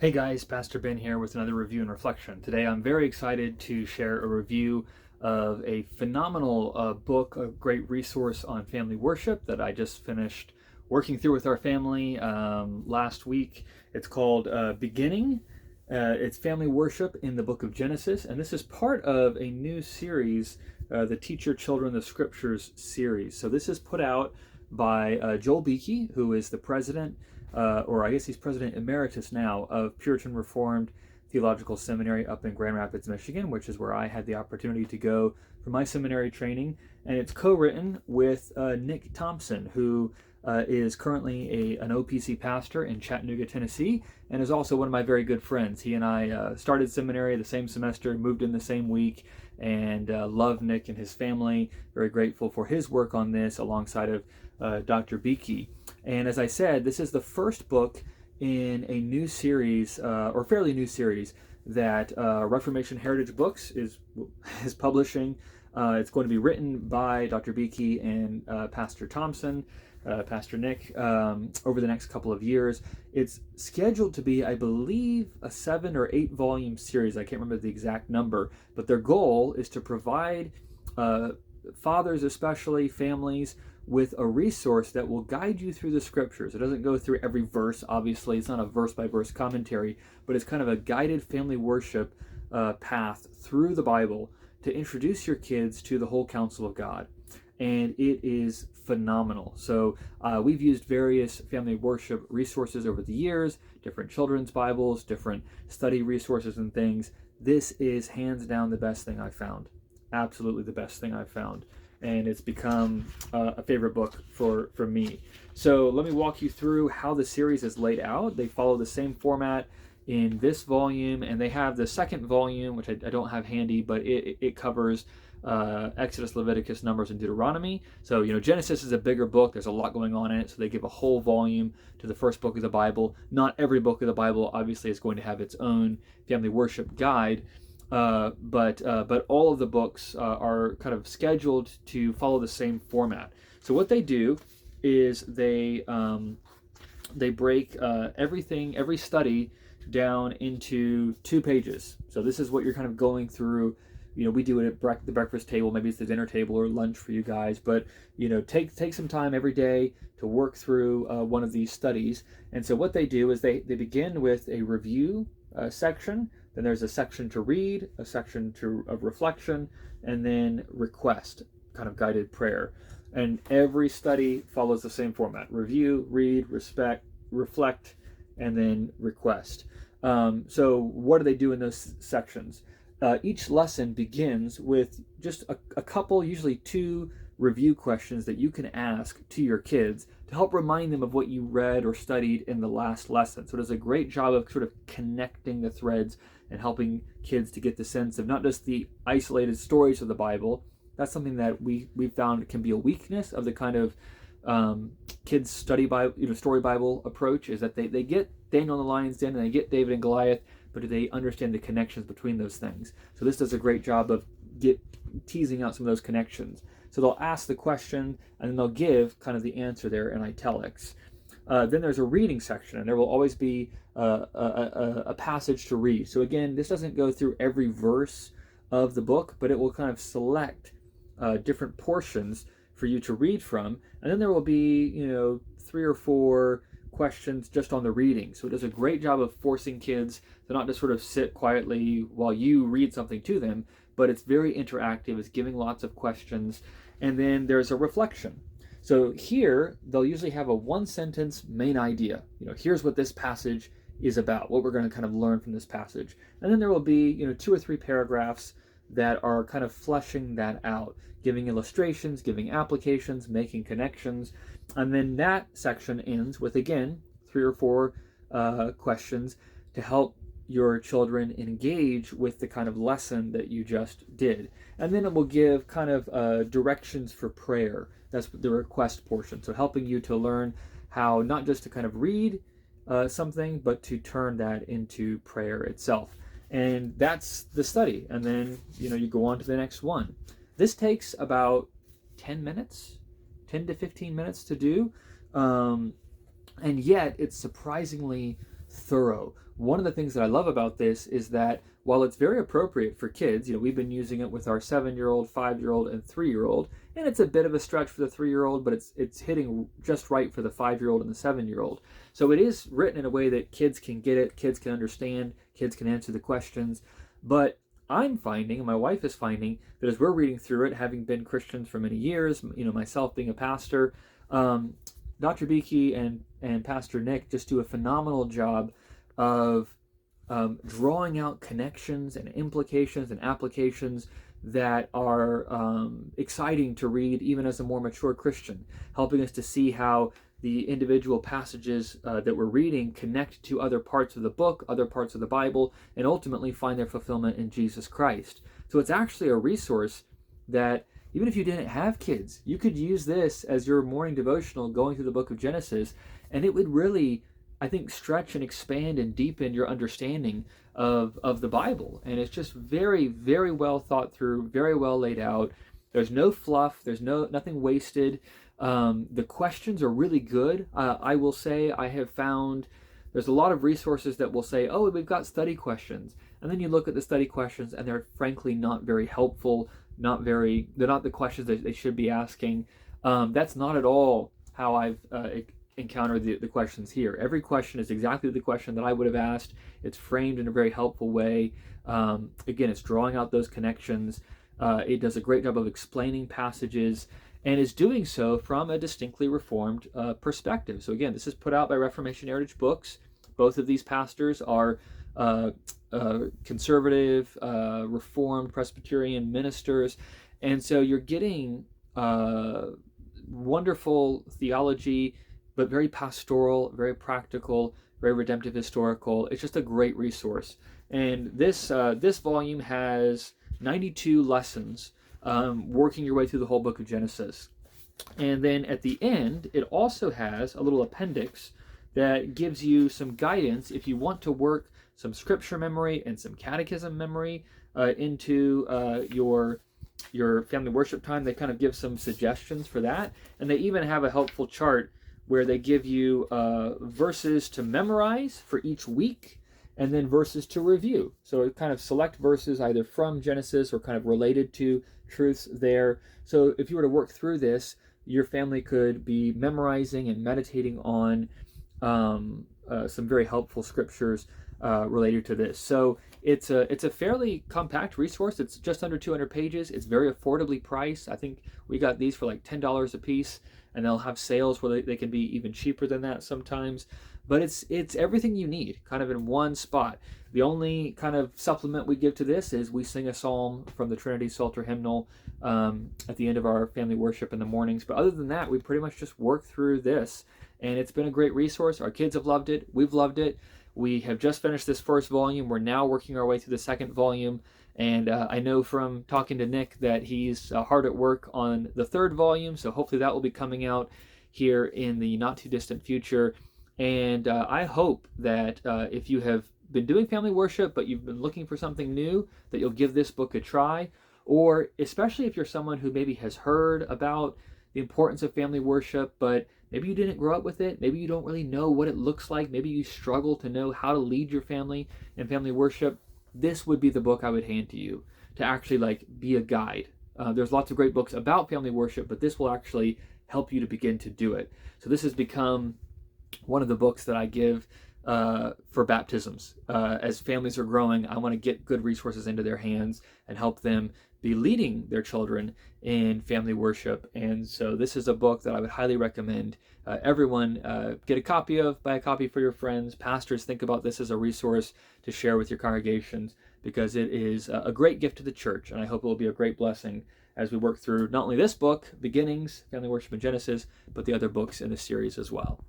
Hey guys, Pastor Ben here with another review and reflection. Today I'm very excited to share a review of a phenomenal book, a great resource on family worship that I just finished working through with our family last week. It's called Beginning. It's family worship in the book of Genesis, and this is part of a new series, the Teach Your Children the Scriptures series. So this is put out by Joel Beeke, who is the president or I guess he's president emeritus now, of Puritan Reformed Theological Seminary up in Grand Rapids, Michigan, which is where I had the opportunity to go for my seminary training. And it's co-written with Nick Thompson, who is currently an OPC pastor in Chattanooga, Tennessee, and is also one of my very good friends. He and I started seminary the same semester, moved in the same week, and love Nick and his family. Very grateful for his work on this alongside of Dr. Beeke. And as I said, this is the first book in a new series, or fairly new series, that Reformation Heritage Books is publishing. It's going to be written by Dr. Beeke and Pastor Thompson, Pastor Nick, over the next couple of years. It's scheduled to be, I believe, a 7 or 8 volume series. I can't remember the exact number, but their goal is to provide fathers, especially families, with a resource that will guide you through the scriptures. It doesn't go through every verse, obviously. It's not a verse-by-verse commentary, but it's kind of a guided family worship path through the Bible to introduce your kids to the whole counsel of God. And it is phenomenal. So we've used various family worship resources over the years, different children's Bibles, different study resources and things. This is hands down the best thing I've found. Absolutely the best thing I've found. And it's become a favorite book for me. So let me walk you through how the series is laid out. They follow the same format in this volume, and they have the second volume, which I don't have handy, but it covers Exodus, Leviticus, Numbers, and Deuteronomy. So, Genesis is a bigger book. There's a lot going on in it, so they give a whole volume to the first book of the Bible. Not every book of the Bible, obviously, is going to have its own family worship guide, but all of the books are kind of scheduled to follow the same format. So what they do is they break every study down into 2 pages. So this is what you're kind of going through. We do it at the breakfast table. Maybe it's the dinner table or lunch for you guys. But take some time every day to work through one of these studies. And so what they do is they begin with a review section. Then there's a section to read, a section of reflection, and then request, kind of guided prayer. And every study follows the same format: review, read, reflect, and then request. So what do they do in those sections? Each lesson begins with just a couple, usually 2 review questions that you can ask to your kids to help remind them of what you read or studied in the last lesson. So it does a great job of sort of connecting the threads and helping kids to get the sense of not just the isolated stories of the Bible. That's something that we found can be a weakness of the kind of kids study Bible, story Bible approach, is that they get Daniel and the lion's den and they get David and Goliath, but do they understand the connections between those things? So this does a great job of teasing out some of those connections. So they'll ask the question, and then they'll give kind of the answer there in italics. Then there's a reading section, and there will always be a passage to read. So again, this doesn't go through every verse of the book, but it will kind of select different portions for you to read from. And then there will be 3 or 4 questions just on the reading. So it does a great job of forcing kids to not just sort of sit quietly while you read something to them, but it's very interactive. It's giving lots of questions. And then there's a reflection. So here, they'll usually have a 1-sentence main idea. Here's what this passage is about, what we're going to kind of learn from this passage. And then there will be, 2 or 3 paragraphs that are kind of fleshing that out, giving illustrations, giving applications, making connections. And then that section ends with, again, 3 or 4 questions to help your children engage with the kind of lesson that you just did. And then it will give kind of directions for prayer. That's the request portion. So helping you to learn how not just to kind of read something, but to turn that into prayer itself. And that's the study. And then, you go on to the next one. This takes about 10 to 15 minutes to do. And yet it's surprisingly thorough. One of the things that I love about this is that while it's very appropriate for kids, we've been using it with our 7-year-old, 5-year-old, and 3-year-old, and it's a bit of a stretch for the 3-year-old, but it's hitting just right for the 5-year-old and the 7-year-old. So it is written in a way that kids can get it, kids can understand, kids can answer the questions. But I'm finding, and my wife is finding, that as we're reading through it, having been Christians for many years, myself being a pastor, Dr. Beeke and Pastor Nick just do a phenomenal job of drawing out connections and implications and applications that are exciting to read even as a more mature Christian, helping us to see how the individual passages that we're reading connect to other parts of the book, other parts of the Bible, and ultimately find their fulfillment in Jesus Christ. So it's actually a resource that even if you didn't have kids, you could use this as your morning devotional going through the book of Genesis, and it would really, I think, stretch and expand and deepen your understanding of the Bible. And it's just very, very well thought through, very well laid out. There's no fluff, there's nothing wasted. The questions are really good. I will say I have found there's a lot of resources that will say, oh, we've got study questions. And then you look at the study questions and they're frankly not very helpful, they're not the questions that they should be asking. That's not at all how I've encountered the questions here. Every question is exactly the question that I would have asked. It's framed in a very helpful way. Again, it's drawing out those connections. It does a great job of explaining passages, and is doing so from a distinctly Reformed perspective. So again, this is put out by Reformation Heritage Books. Both of these pastors are conservative, Reformed, Presbyterian ministers, and so you're getting wonderful theology, but very pastoral, very practical, very redemptive historical. It's just a great resource. And this volume has 92 lessons, working your way through the whole book of Genesis. And then at the end, it also has a little appendix that gives you some guidance if you want to work some scripture memory and some catechism memory into your family worship time. They kind of give some suggestions for that. And they even have a helpful chart where they give you verses to memorize for each week, and then verses to review. So it kind of select verses either from Genesis or kind of related to truths there. So if you were to work through this, your family could be memorizing and meditating on some very helpful scriptures related to this. So it's a fairly compact resource. It's just under 200 pages. It's very affordably priced. I think we got these for like $10 a piece, and they'll have sales where they can be even cheaper than that sometimes. But it's everything you need kind of in one spot. The only kind of supplement we give to this is we sing a psalm from the Trinity Psalter hymnal at the end of our family worship in the mornings. But other than that, we pretty much just work through this. And it's been a great resource. Our kids have loved it. We've loved it. We have just finished this first volume. We're now working our way through the second volume. And I know from talking to Nick that he's hard at work on the third volume. So hopefully that will be coming out here in the not too distant future. And I hope that if you have been doing family worship, but you've been looking for something new, that you'll give this book a try. Or especially if you're someone who maybe has heard about the importance of family worship, but maybe you didn't grow up with it. Maybe you don't really know what it looks like. Maybe you struggle to know how to lead your family in family worship. This would be the book I would hand to you to actually be a guide. There's lots of great books about family worship, but this will actually help you to begin to do it. So this has become one of the books that I give for baptisms. As families are growing, I want to get good resources into their hands and help them be leading their children in family worship. And so this is a book that I would highly recommend everyone get a copy of, buy a copy for your friends. Pastors, think about this as a resource to share with your congregations, because it is a great gift to the church, and I hope it will be a great blessing as we work through not only this book, Beginnings, Family Worship in Genesis, but the other books in the series as well.